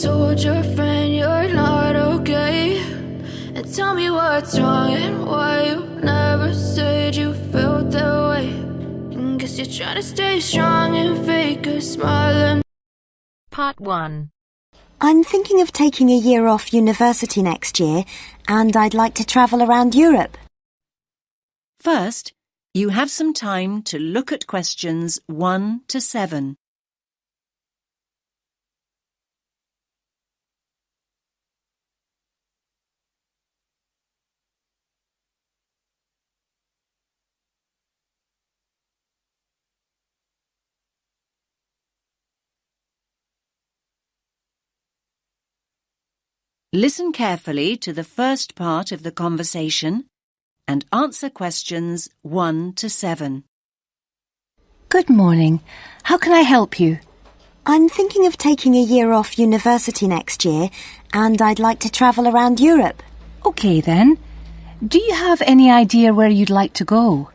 told your friend you're not okay? And tell me what's wrong and why you never said you felt that way. And guess you're trying to stay strong and fake a smile. Part 1. I'm thinking of taking a year off university next year, and I'd like to travel around Europe. First, you have some time to look at questions 1 to 7. Listen carefully to the first part of the conversation and answer questions 1 to 7. Good morning. How can I help you? I'm thinking of taking a year off university next year, and I'd like to travel around Europe. OK then. Do you have any idea where you'd like to go?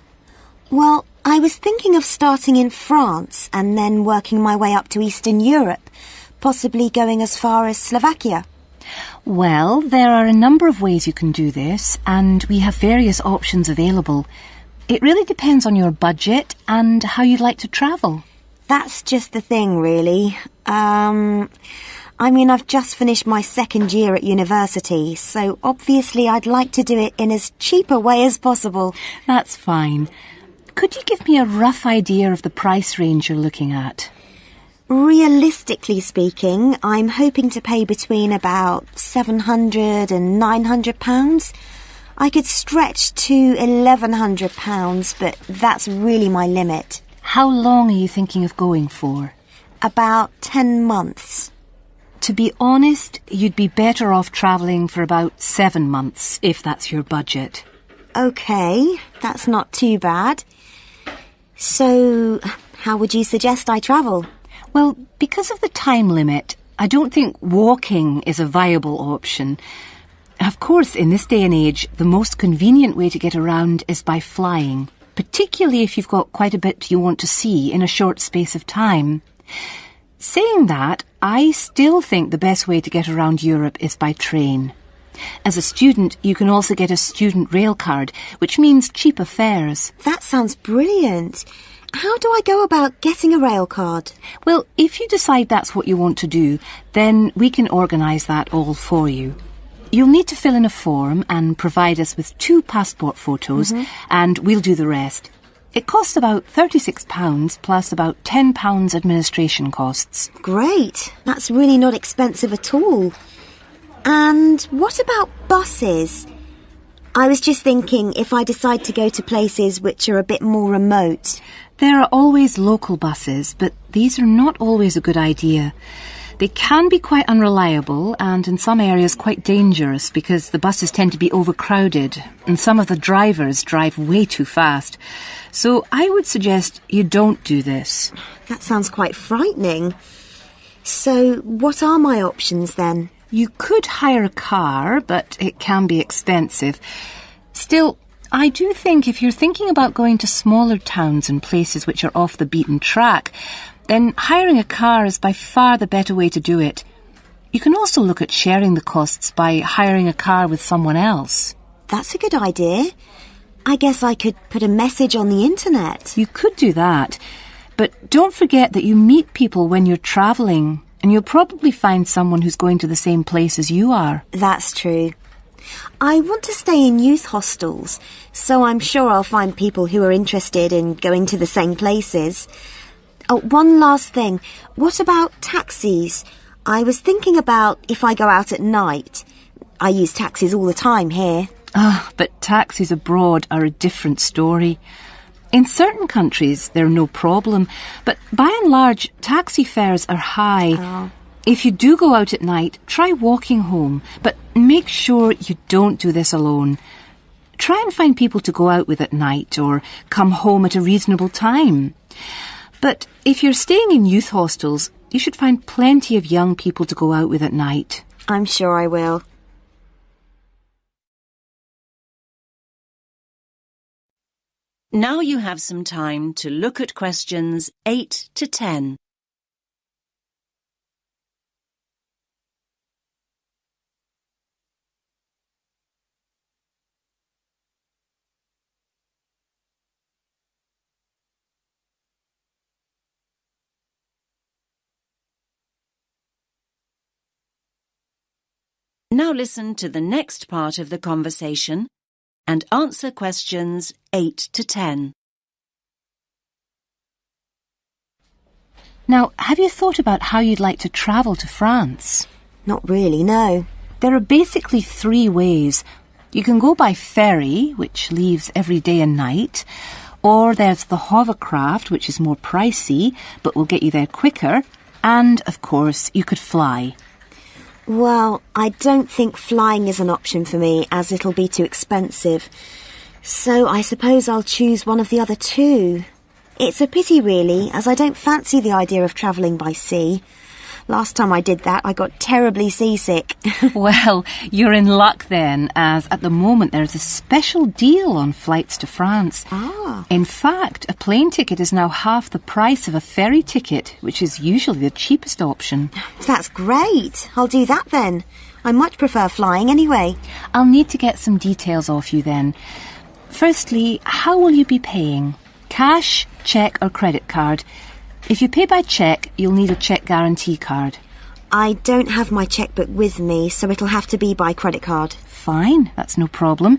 Well, I was thinking of starting in France and then working my way up to Eastern Europe, possibly going as far as Slovakia. Well, there are a number of ways you can do this, and we have various options available. It really depends on your budget and how you'd like to travel. That's just the thing, really. I've just finished my second year at university, so obviously I'd like to do it in as cheap a way as possible. That's fine. Could you give me a rough idea of the price range you're looking at? Realistically speaking, I'm hoping to pay between about £700 and £900. I could stretch to £1,100, but that's really my limit. How long are you thinking of going for? About 10 months. To be honest, you'd be better off travelling for about 7 months, if that's your budget. OK, that's not too bad. So, how would you suggest I travel? Well, because of the time limit, I don't think walking is a viable option. Of course, in this day and age, the most convenient way to get around is by flying, particularly if you've got quite a bit you want to see in a short space of time. Saying that, I still think the best way to get around Europe is by train. As a student, you can also get a student rail card, which means cheaper fares. That sounds brilliant. How do I go about getting a rail card? Well, if you decide that's what you want to do, then we can organise that all for you. You'll need to fill in a form and provide us with 2 passport photos, and we'll do the rest. It costs about £36 plus about £10 administration costs. Great. That's really not expensive at all. And what about buses? I was just thinking if I decide to go to places which are a bit more remote. There are always local buses, but these are not always a good idea. They can be quite unreliable and in some areas quite dangerous because the buses tend to be overcrowded and some of the drivers drive way too fast. So I would suggest you don't do this. That sounds quite frightening. So what are my options then? You could hire a car, but it can be expensive. Still, I do think if you're thinking about going to smaller towns and places which are off the beaten track, then hiring a car is by far the better way to do it. You can also look at sharing the costs by hiring a car with someone else. That's a good idea. I guess I could put a message on the internet. You could do that, but don't forget that you meet people when you're travelling, and you'll probably find someone who's going to the same place as you are. That's true. I want to stay in youth hostels, so I'm sure I'll find people who are interested in going to the same places. Oh, one last thing. What about taxis? I was thinking about if I go out at night. I use taxis all the time here. But taxis abroad are a different story. In certain countries, they're no problem, but by and large, taxi fares are high. Oh. If you do go out at night, try walking home, but make sure you don't do this alone. Try and find people to go out with at night or come home at a reasonable time. But if you're staying in youth hostels, you should find plenty of young people to go out with at night. I'm sure I will. Now you have some time to look at questions 8 to 10. Now listen to the next part of the conversation and answer questions 8 to 10. Now, have you thought about how you'd like to travel to France? Not really, no. There are basically 3 ways. You can go by ferry, which leaves every day and night, or there's the hovercraft, which is more pricey, but will get you there quicker, and, of course, you could fly. Well, I don't think flying is an option for me, as it'll be too expensive. So I suppose I'll choose one of the other 2. It's a pity, really, as I don't fancy the idea of travelling by sea. Last time I did that, I got terribly seasick. Well, you're in luck then, as at the moment there's a special deal on flights to France. Ah. In fact, a plane ticket is now half the price of a ferry ticket, which is usually the cheapest option. That's great. I'll do that then. I much prefer flying anyway. I'll need to get some details off you then. Firstly, how will you be paying? Cash, cheque or credit card? If you pay by cheque, you'll need a cheque guarantee card. I don't have my chequebook with me, so it'll have to be by credit card. Fine, that's no problem.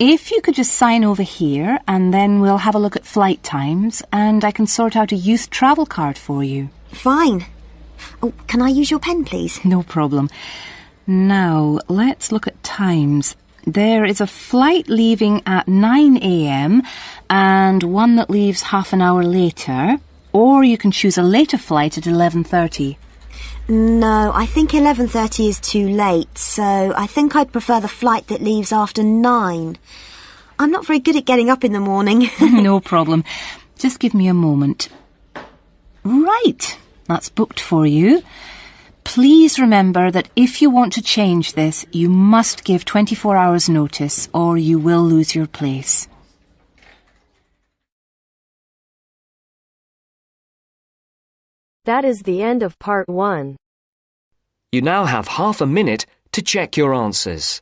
If you could just sign over here, and then we'll have a look at flight times, and I can sort out a youth travel card for you. Fine. Oh, can I use your pen, please? No problem. Now, let's look at times. There is a flight leaving at 9 a.m. and one that leaves half an hour later, or you can choose a later flight at 11:30. No, I think 11:30 is too late, so I think I'd prefer the flight that leaves after 9. I'm not very good at getting up in the morning. No problem. Just give me a moment. Right, that's booked for you. Please remember that if you want to change this, you must give 24 hours notice or you will lose your place. That is the end of part 1. You now have half a minute to check your answers.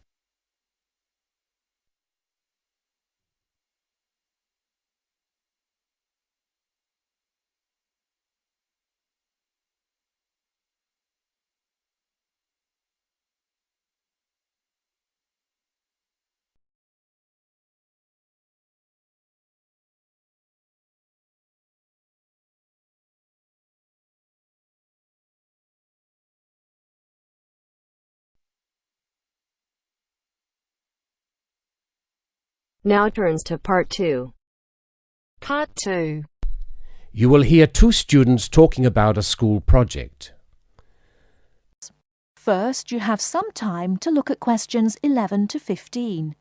Now turns to part 2. Part 2. You will hear 2 students talking about a school project. First, you have some time to look at questions 11 to 15.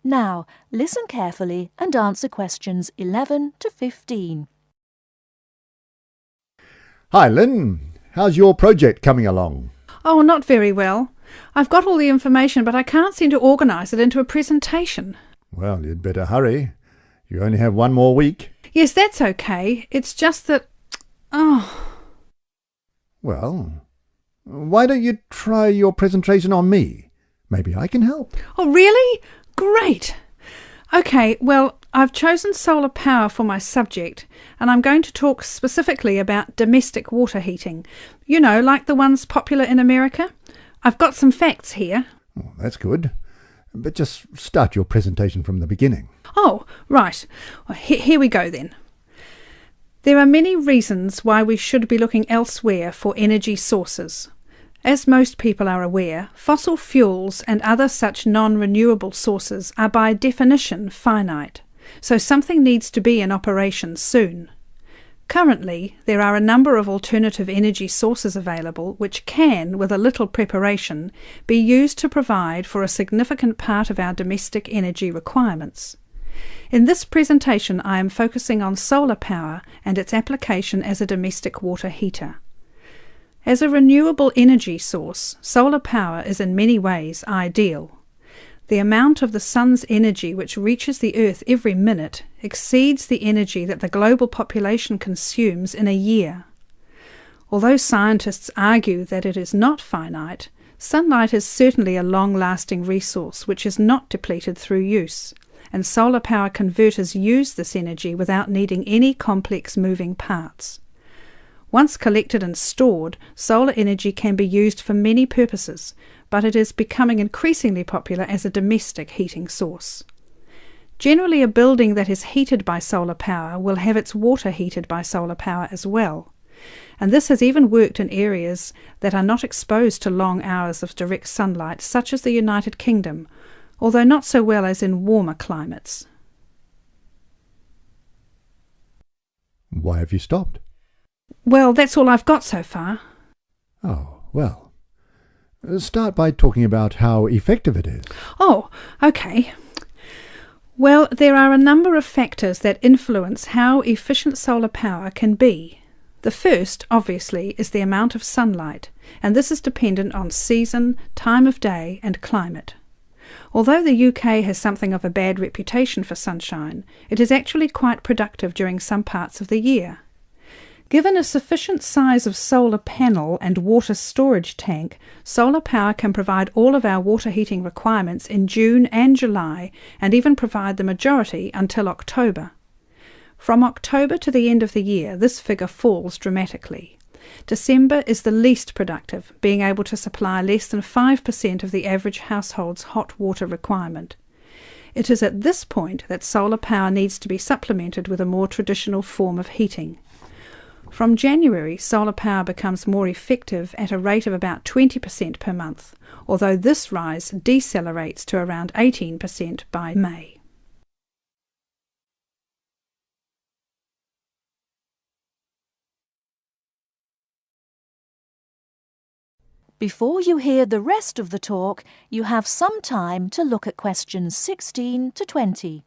Now, listen carefully and answer questions 11 to 15. Hi, Lynn. How's your project coming along? Oh, not very well. I've got all the information, but I can't seem to organise it into a presentation. Well, you'd better hurry. You only have 1 more week. Yes, that's okay. It's just that... Well, why don't you try your presentation on me? Maybe I can help. Oh, really? Great! OK, well, I've chosen solar power for my subject, and I'm going to talk specifically about domestic water heating. You know, like the ones popular in America. I've got some facts here. Oh, that's good. But just start your presentation from the beginning. Oh, right. Well, here we go then. There are many reasons why we should be looking elsewhere for energy sources. As most people are aware, fossil fuels and other such non-renewable sources are by definition finite, so something needs to be in operation soon. Currently, there are a number of alternative energy sources available which can, with a little preparation, be used to provide for a significant part of our domestic energy requirements. In this presentation, I am focusing on solar power and its application as a domestic water heater. As a renewable energy source, solar power is in many ways ideal. The amount of the sun's energy which reaches the Earth every minute exceeds the energy that the global population consumes in a year. Although scientists argue that it is not finite, sunlight is certainly a long-lasting resource which is not depleted through use, and solar power converters use this energy without needing any complex moving parts. Once collected and stored, solar energy can be used for many purposes, but it is becoming increasingly popular as a domestic heating source. Generally, a building that is heated by solar power will have its water heated by solar power as well, and this has even worked in areas that are not exposed to long hours of direct sunlight, such as the United Kingdom, although not so well as in warmer climates. Why have you stopped? Well, that's all I've got so far. Oh, well. Start by talking about how effective it is. Oh, okay. Well, there are a number of factors that influence how efficient solar power can be. The first, obviously, is the amount of sunlight, and this is dependent on season, time of day, and climate. Although the UK has something of a bad reputation for sunshine, it is actually quite productive during some parts of the year. Given a sufficient size of solar panel and water storage tank, solar power can provide all of our water heating requirements in June and July, and even provide the majority until October. From October to the end of the year, this figure falls dramatically. December is the least productive, being able to supply less than 5% of the average household's hot water requirement. It is at this point that solar power needs to be supplemented with a more traditional form of heating. From January, solar power becomes more effective at a rate of about 20% per month, although this rise decelerates to around 18% by May. Before you hear the rest of the talk, you have some time to look at questions 16 to 20.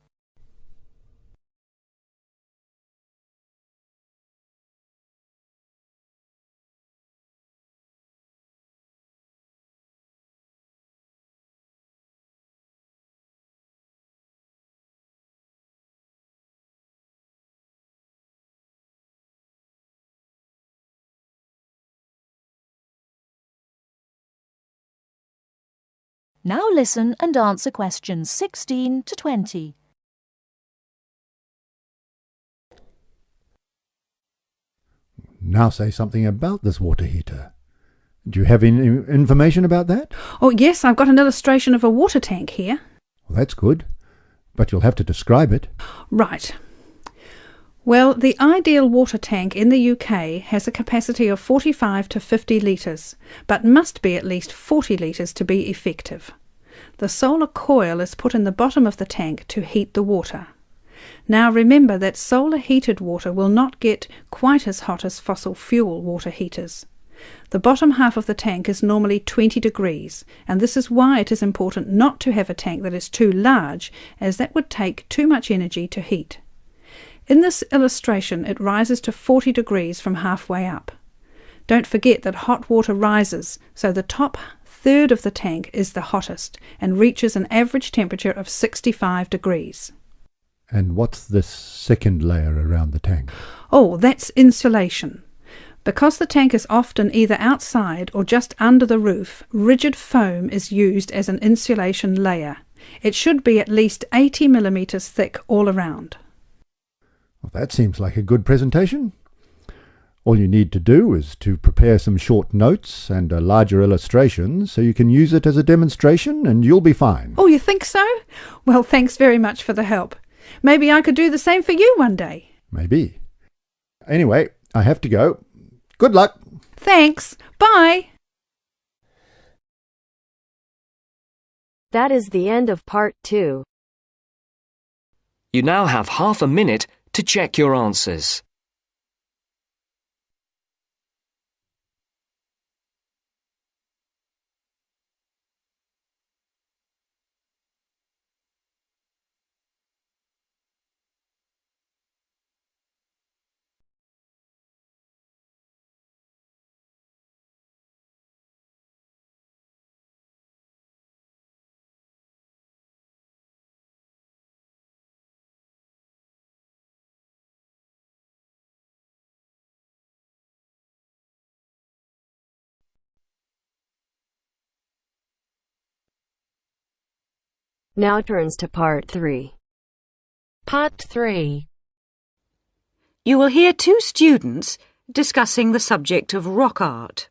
Now listen and answer questions 16 to 20. Now say something about this water heater. Do you have any information about that? Oh yes, I've got an illustration of a water tank here. Well, that's good, but you'll have to describe it. Right. Well, the ideal water tank in the UK has a capacity of 45 to 50 litres, but must be at least 40 litres to be effective. The solar coil is put in the bottom of the tank to heat the water. Now remember that solar heated water will not get quite as hot as fossil fuel water heaters. The bottom half of the tank is normally 20 degrees, and this is why it is important not to have a tank that is too large, as that would take too much energy to heat. In this illustration, it rises to 40 degrees from halfway up. Don't forget that hot water rises, so the top third of the tank is the hottest and reaches an average temperature of 65 degrees. And what's this second layer around the tank? Oh, that's insulation. Because the tank is often either outside or just under the roof, rigid foam is used as an insulation layer. It should be at least 80 millimetres thick all around. Well, that seems like a good presentation. All you need to do is to prepare some short notes and a larger illustration so you can use it as a demonstration and you'll be fine. Oh, you think so? Well, thanks very much for the help. Maybe I could do the same for you one day. Maybe. Anyway, I have to go. Good luck. Thanks. Bye. That is the end of part 2. You now have half a minute to check your answers. Now turns to Part 3. Part 3. You will hear two students discussing the subject of rock art.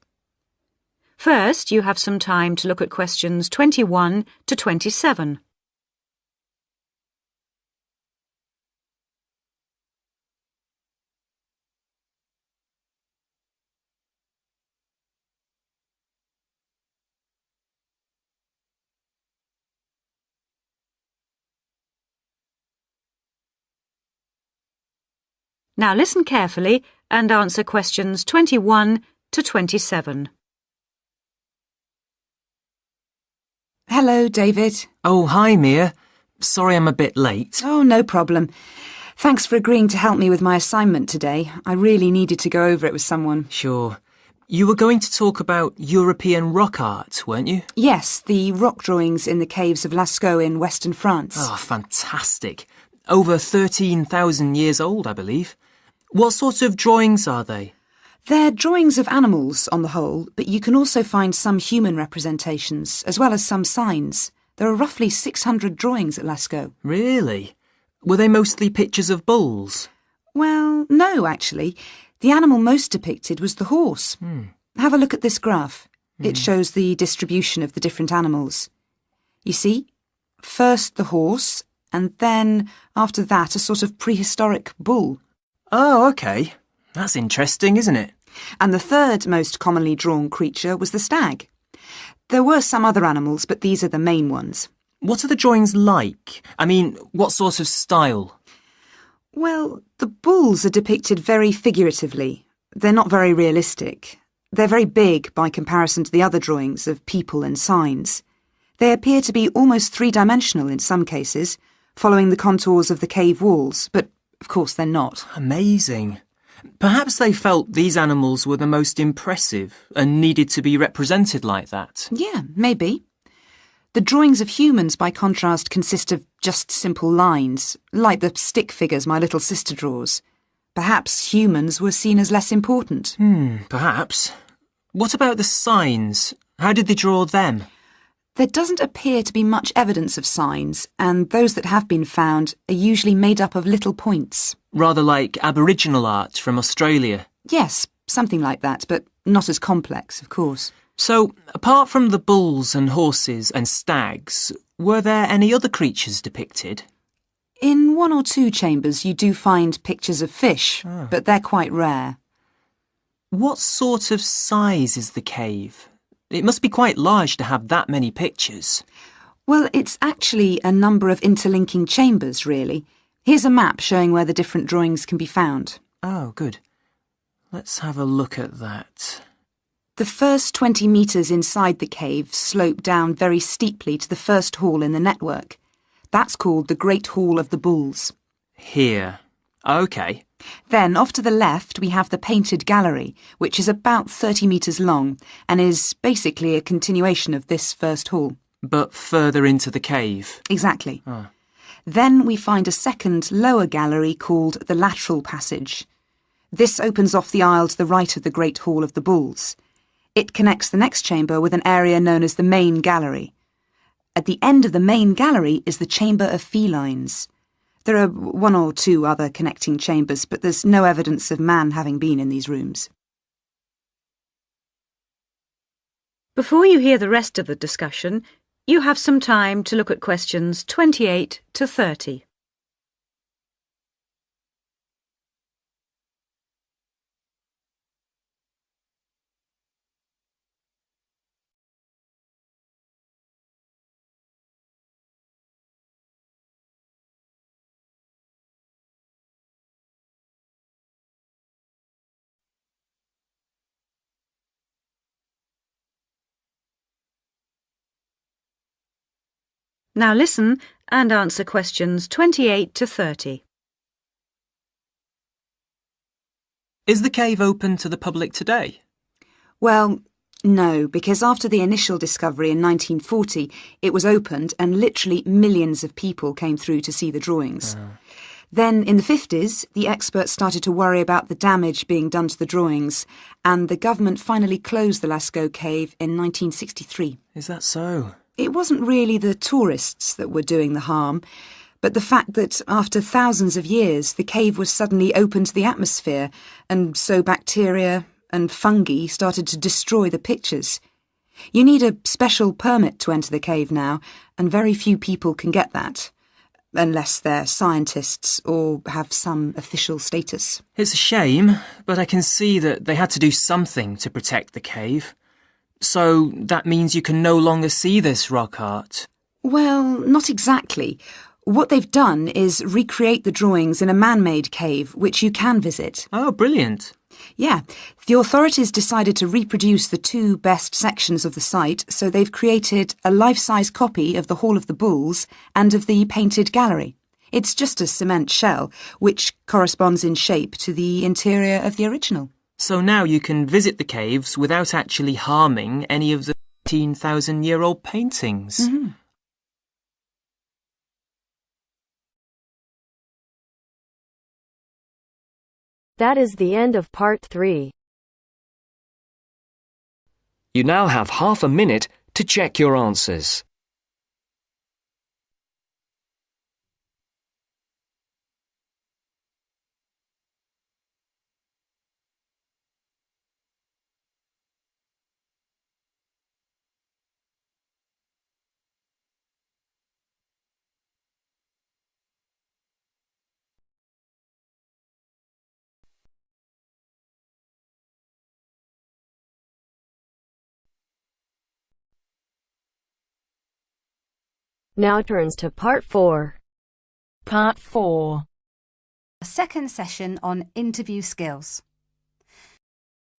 First, you have some time to look at questions 21 to 27. Now listen carefully and answer questions 21 to 27. Hello, David. Oh, hi, Mia. Sorry I'm a bit late. Oh, no problem. Thanks for agreeing to help me with my assignment today. I really needed to go over it with someone. Sure. You were going to talk about European rock art, weren't you? Yes, the rock drawings in the caves of Lascaux in western France. Oh, fantastic. Over 13,000 years old, I believe. What sort of drawings are they? They're drawings of animals on the whole, but you can also find some human representations, as well as some signs. There are roughly 600 drawings at Lascaux. Really? Were they mostly pictures of bulls? Well, no, actually. The animal most depicted was the horse. Have a look at this graph. It shows the distribution of the different animals. You see, first the horse, and then, after that, a sort of prehistoric bull. Oh, OK. That's interesting, isn't it? And the third most commonly drawn creature was the stag. There were some other animals, but these are the main ones. What are the drawings like? I mean, what sort of style? Well, the bulls are depicted very figuratively. They're not very realistic. They're very big by comparison to the other drawings of people and signs. They appear to be almost three-dimensional in some cases, following the contours of the cave walls, but of course they're not. Amazing. Perhaps they felt these animals were the most impressive and needed to be represented like that. Yeah, maybe. The drawings of humans, by contrast, consist of just simple lines, like the stick figures my little sister draws. Perhaps humans were seen as less important. Perhaps. What about the signs? How did they draw them? There doesn't appear to be much evidence of signs, and those that have been found are usually made up of little points. Rather like Aboriginal art from Australia. Yes, something like that, but not as complex, of course. So, apart from the bulls and horses and stags, were there any other creatures depicted? In one or two chambers you do find pictures of fish, but they're quite rare. What sort of size is the cave? It must be quite large to have that many pictures. Well, it's actually a number of interlinking chambers, really. Here's a map showing where the different drawings can be found. Oh, good. Let's have a look at that. The first 20 metres inside the cave slope down very steeply to the first hall in the network. That's called the Great Hall of the Bulls. Here. OK. Then, off to the left, we have the Painted Gallery, which is about 30 metres long and is basically a continuation of this first hall. But further into the cave. Exactly. Then we find a second, lower gallery called the Lateral Passage. This opens off the aisle to the right of the Great Hall of the Bulls. It connects the next chamber with an area known as the Main Gallery. At the end of the Main Gallery is the Chamber of Felines. There are one or two other connecting chambers, but there's no evidence of man having been in these rooms. Before you hear the rest of the discussion, you have some time to look at questions 28 to 30. Now listen and answer questions 28 to 30. Is the cave open to the public today? Well, no, because after the initial discovery in 1940, it was opened and literally millions of people came through to see the drawings. Then, in the 50s, the experts started to worry about the damage being done to the drawings, and the government finally closed the Lascaux cave in 1963. Is that so? It wasn't really the tourists that were doing the harm, but the fact that after thousands of years the cave was suddenly open to the atmosphere, and so bacteria and fungi started to destroy the pictures. You need a special permit to enter the cave now, and very few people can get that, unless they're scientists or have some official status. It's a shame, but I can see that they had to do something to protect the cave. So that means you can no longer see this rock art. Well, not exactly. What they've done is recreate the drawings in a man-made cave, which you can visit. Oh, brilliant. Yeah, the authorities decided to reproduce the two best sections of the site, so they've created a life-size copy of the Hall of the Bulls and of the painted gallery. It's just a cement shell, which corresponds in shape to the interior of the original. So now you can visit the caves without actually harming any of the 15,000-year-old paintings. Mm-hmm. That is the end of part 3. You now have half a minute to check your answers. Now turns to part 4. Part 4. A second session on interview skills.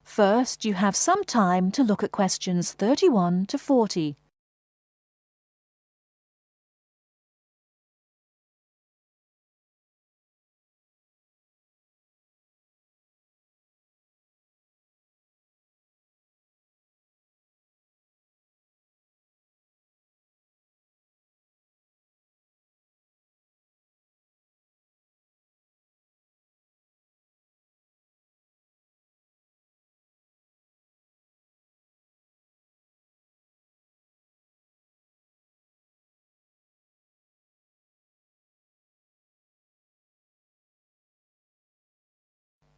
First, you have some time to look at questions 31 to 40.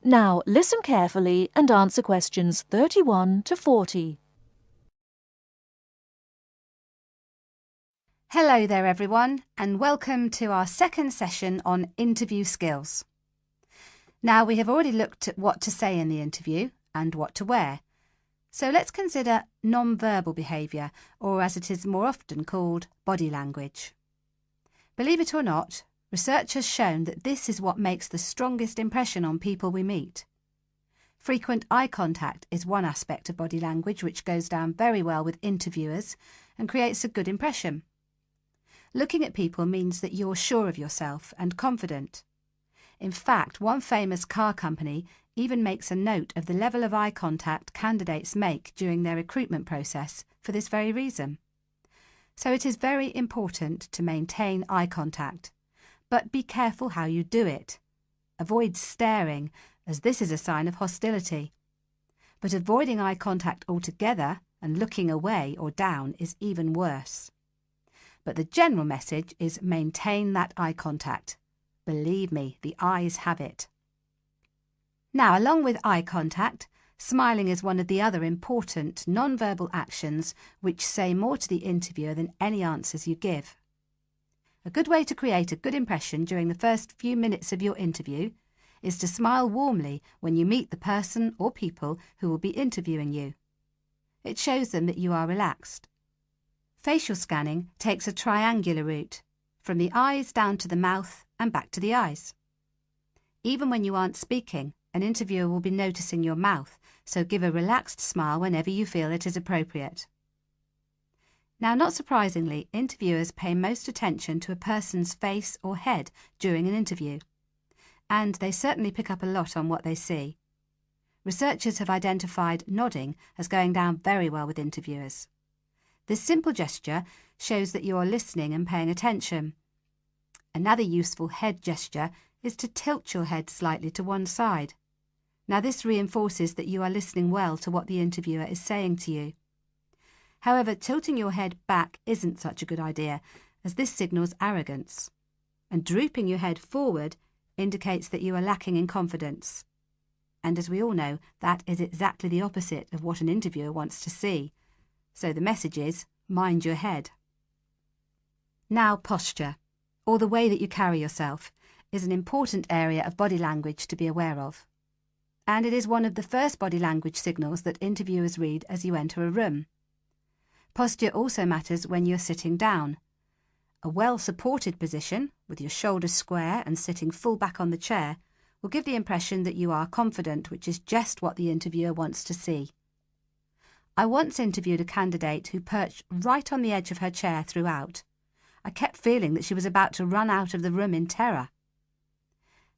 Now listen carefully and answer questions 31 to 40. Hello there everyone, and welcome to our second session on interview skills. Now we have already looked at what to say in the interview and what to wear. So let's consider non-verbal behaviour, or as it is more often called, body language. Believe it or not, research has shown that this is what makes the strongest impression on people we meet. Frequent eye contact is one aspect of body language which goes down very well with interviewers and creates a good impression. Looking at people means that you're sure of yourself and confident. In fact, one famous car company even makes a note of the level of eye contact candidates make during their recruitment process for this very reason. So it is very important to maintain eye contact. But be careful how you do it. Avoid staring, as this is a sign of hostility. But avoiding eye contact altogether and looking away or down is even worse. But the general message is maintain that eye contact. Believe me, the eyes have it. Now, along with eye contact, smiling is one of the other important non-verbal actions which say more to the interviewer than any answers you give. A good way to create a good impression during the first few minutes of your interview is to smile warmly when you meet the person or people who will be interviewing you. It shows them that you are relaxed. Facial scanning takes a triangular route, from the eyes down to the mouth and back to the eyes. Even when you aren't speaking, an interviewer will be noticing your mouth, so give a relaxed smile whenever you feel it is appropriate. Now, not surprisingly, interviewers pay most attention to a person's face or head during an interview, and they certainly pick up a lot on what they see. Researchers have identified nodding as going down very well with interviewers. This simple gesture shows that you are listening and paying attention. Another useful head gesture is to tilt your head slightly to one side. Now, this reinforces that you are listening well to what the interviewer is saying to you. However, tilting your head back isn't such a good idea, as this signals arrogance. And drooping your head forward indicates that you are lacking in confidence. And as we all know, that is exactly the opposite of what an interviewer wants to see. So the message is, mind your head. Now, posture, or the way that you carry yourself, is an important area of body language to be aware of. And it is one of the first body language signals that interviewers read as you enter a room. Posture also matters when you're sitting down. A well-supported position, with your shoulders square and sitting full back on the chair, will give the impression that you are confident, which is just what the interviewer wants to see. I once interviewed a candidate who perched right on the edge of her chair throughout. I kept feeling that she was about to run out of the room in terror.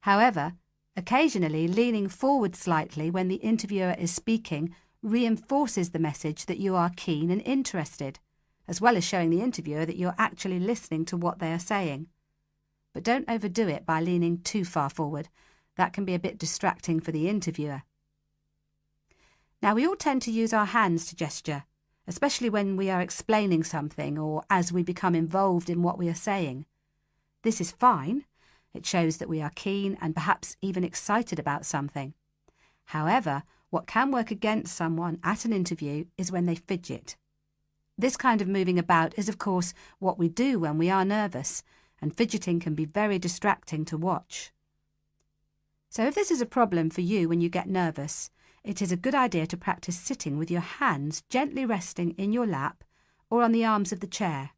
However, occasionally leaning forward slightly when the interviewer is speaking reinforces the message that you are keen and interested, as well as showing the interviewer that you're actually listening to what they are saying. But don't overdo it by leaning too far forward. That can be a bit distracting for the interviewer. Now, we all tend to use our hands to gesture, especially when we are explaining something or as we become involved in what we are saying. This is fine. It shows that we are keen and perhaps even excited about something. However, what can work against someone at an interview is when they fidget. This kind of moving about is, of course, what we do when we are nervous, and fidgeting can be very distracting to watch. So if this is a problem for you when you get nervous, it is a good idea to practice sitting with your hands gently resting in your lap or on the arms of the chair.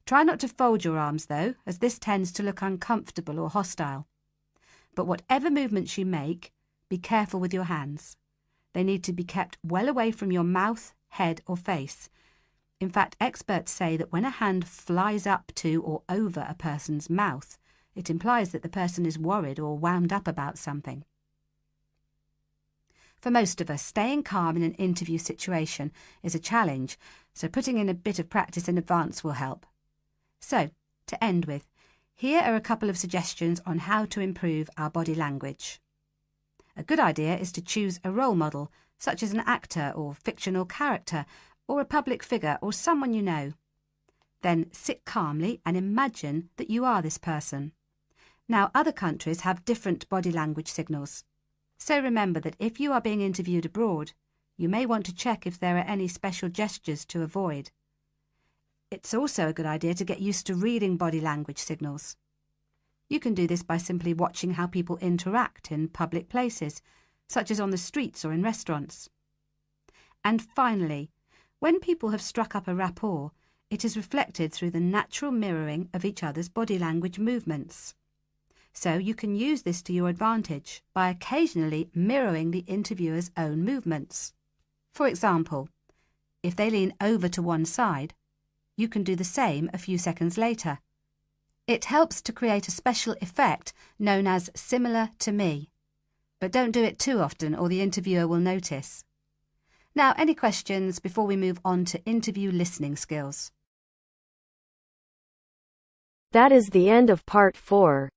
Try not to fold your arms though, as this tends to look uncomfortable or hostile. But whatever movements you make, be careful with your hands. They need to be kept well away from your mouth, head or face. In fact, experts say that when a hand flies up to or over a person's mouth, it implies that the person is worried or wound up about something. For most of us, staying calm in an interview situation is a challenge, so putting in a bit of practice in advance will help. So, to end with, here are a couple of suggestions on how to improve our body language. A good idea is to choose a role model, such as an actor or fictional character, or a public figure or someone you know. Then sit calmly and imagine that you are this person. Now, other countries have different body language signals. So remember that if you are being interviewed abroad, you may want to check if there are any special gestures to avoid. It's also a good idea to get used to reading body language signals. You can do this by simply watching how people interact in public places, such as on the streets or in restaurants. And finally, when people have struck up a rapport, it is reflected through the natural mirroring of each other's body language movements. So you can use this to your advantage by occasionally mirroring the interviewer's own movements. For example, if they lean over to one side, you can do the same a few seconds later. It helps to create a special effect known as similar to me. But don't do it too often or the interviewer will notice. Now, any questions before we move on to interview listening skills? That is the end of part 4.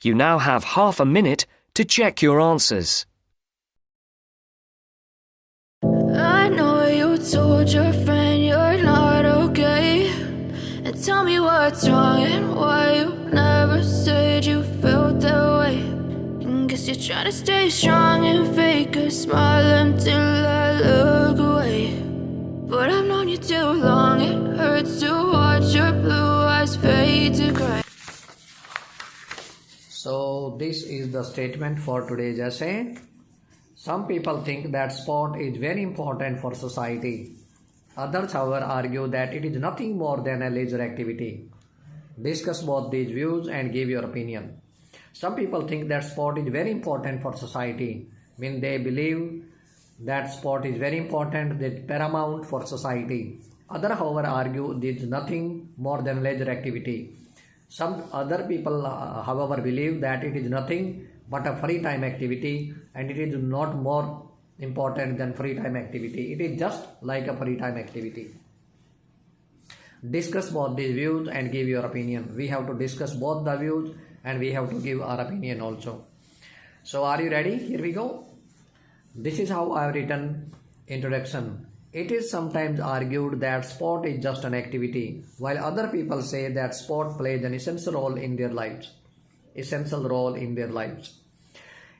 You now have half a minute to check your answers. I know you told your friend you're not okay, and tell me what's wrong and why you never said you felt that way. And guess you're trying to stay strong and fake a smile until I look away. But I've known you too long, it hurts to watch your blue eyes fade to gray. So this is the statement for today's essay. Some people think that sport is very important for society. Others, however, argue that it is nothing more than a leisure activity. Discuss both these views and give your opinion. Some people think that sport is very important for society. Mean they believe that sport is very important, that paramount for society. Others, however, argue this is nothing more than leisure activity. Some other people, however, believe that it is nothing but a free time activity and it is not more important than free time activity. It is just like a free time activity. Discuss both these views and give your opinion. We have to discuss both the views and we have to give our opinion also. So are you ready? Here we go. This is how I have written introduction. It is sometimes argued that sport is just an activity, while other people say that sport plays an essential role in their lives. Essential role in their lives.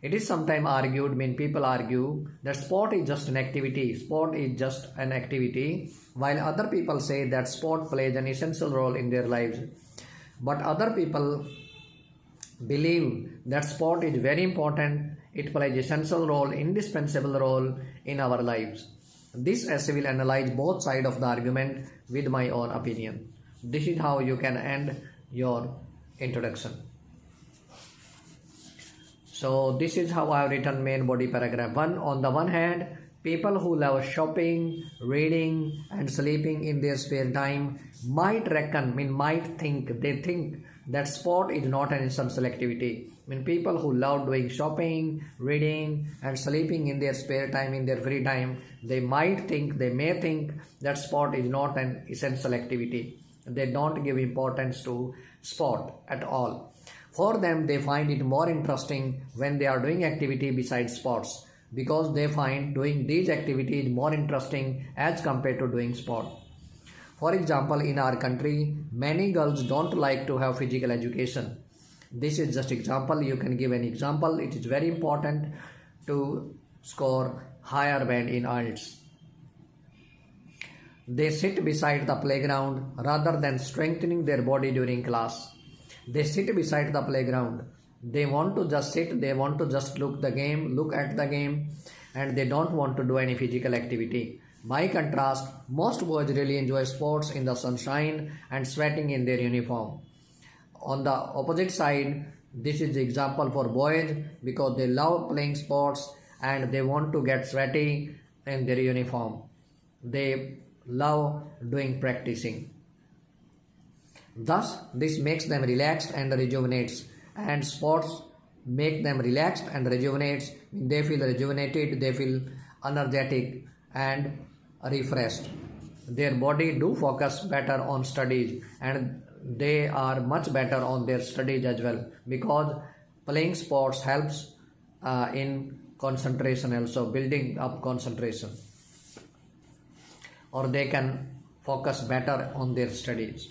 It is sometimes argued, people argue that sport is just an activity. Sport is just an activity, while other people say that sport plays an essential role in their lives. But other people believe that sport is very important. It plays essential role, indispensable role in our lives. This essay will analyze both sides of the argument with my own opinion. This is how you can end your introduction. So this is how I have written main body paragraph 1. On the one hand, people who love shopping, reading and sleeping in their spare time might think that sport is not an essential activity. People who love doing shopping, reading and sleeping in their spare time, in their free time, they may think that sport is not an essential activity. They don't give importance to sport at all. For them, they find it more interesting when they are doing activity besides sports, because they find doing these activities more interesting as compared to doing sport. For example, in our country, many girls don't like to have physical education. This is just example. You can give an example. It is very important to score higher band in Ielts. They sit beside the playground rather than strengthening their body during class. They sit beside the playground. They want to just sit, they want to just look at the game, and they don't want to do any physical activity. By contrast, most boys really enjoy sports in the sunshine and sweating in their uniform. On the opposite side, this is the example for boys because they love playing sports and they want to get sweaty in their uniform. They love practicing. Thus, this makes them relaxed and rejuvenates, and sports make them relaxed and rejuvenates. They feel rejuvenated, they feel energetic and refreshed. Their body do focus better on studies, and they are much better on their studies as well, because playing sports helps in concentration, also building up concentration, or they can focus better on their studies.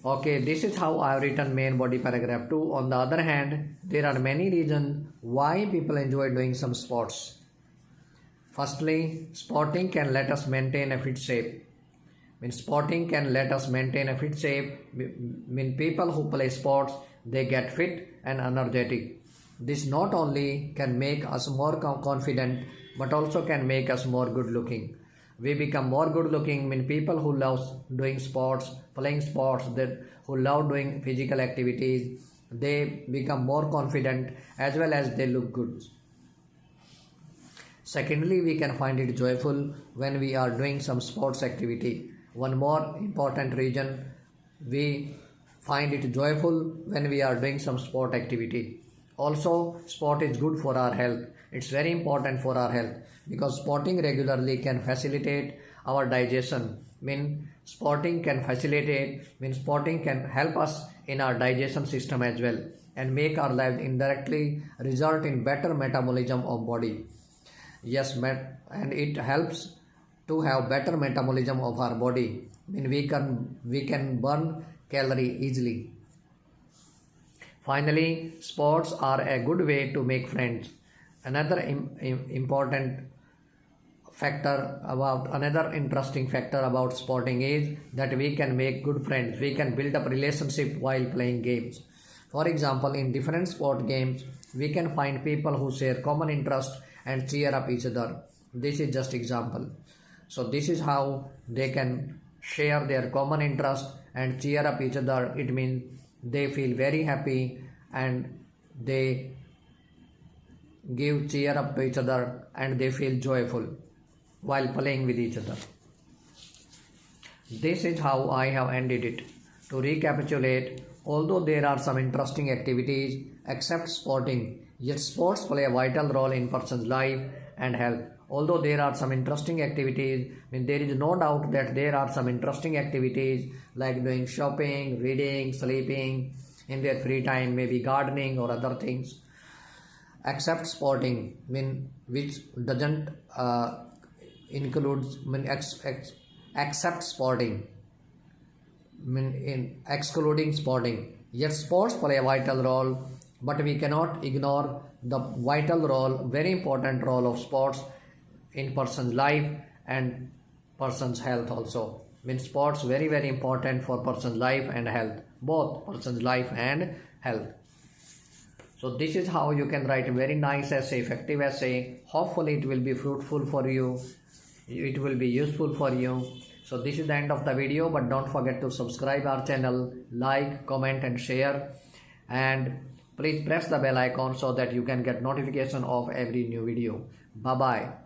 Okay, this is how I have written main body paragraph 2. On the other hand, there are many reasons why people enjoy doing some sports. Firstly, sporting can let us maintain a fit shape. Sporting can let us maintain a fit shape. People who play sports, they get fit and energetic. This not only can make us more confident, but also can make us more good looking. We become more good looking people who love doing sports, playing sports, who love doing physical activities. They become more confident as well as they look good. Secondly, we can find it joyful when we are doing some sports activity. One more important reason, we find it joyful when we are doing some sport activity. Also, sport is good for our health. It's very important for our health because sporting regularly can facilitate our digestion. Sporting can help us in our digestion system as well and make our life indirectly result in better metabolism of body. Yes, and it helps to have better metabolism of our body. We can burn calorie easily. Finally, sports are a good way to make friends. Another interesting factor about sporting is that we can make good friends. We can build up relationship while playing games. For example, in different sport games, we can find people who share common interest and cheer up each other. This is just example. So this is how they can share their common interest and cheer up each other. It means they feel very happy and they give cheer up to each other and they feel joyful while playing with each other. This is how I have ended it. To recapitulate, although there are some interesting activities except sporting, yet sports play a vital role in person's life and health. Although there are some interesting activities, there is no doubt that there are some interesting activities like doing shopping, reading, sleeping in their free time, maybe gardening or other things. except sporting, which doesn't includes except sporting, in excluding sporting. Yet sports play a vital role, but we cannot ignore the vital role, very important role of sports in person's life and person's health also. Sports very important for person's life and health, both person's life and health. So this is how you can write a very nice essay, effective essay. Hopefully it will be fruitful for you. It will be useful for you. So this is the end of the video, but don't forget to subscribe our channel, like, comment and share, and please press the bell icon so that you can get notification of every new video. Bye bye.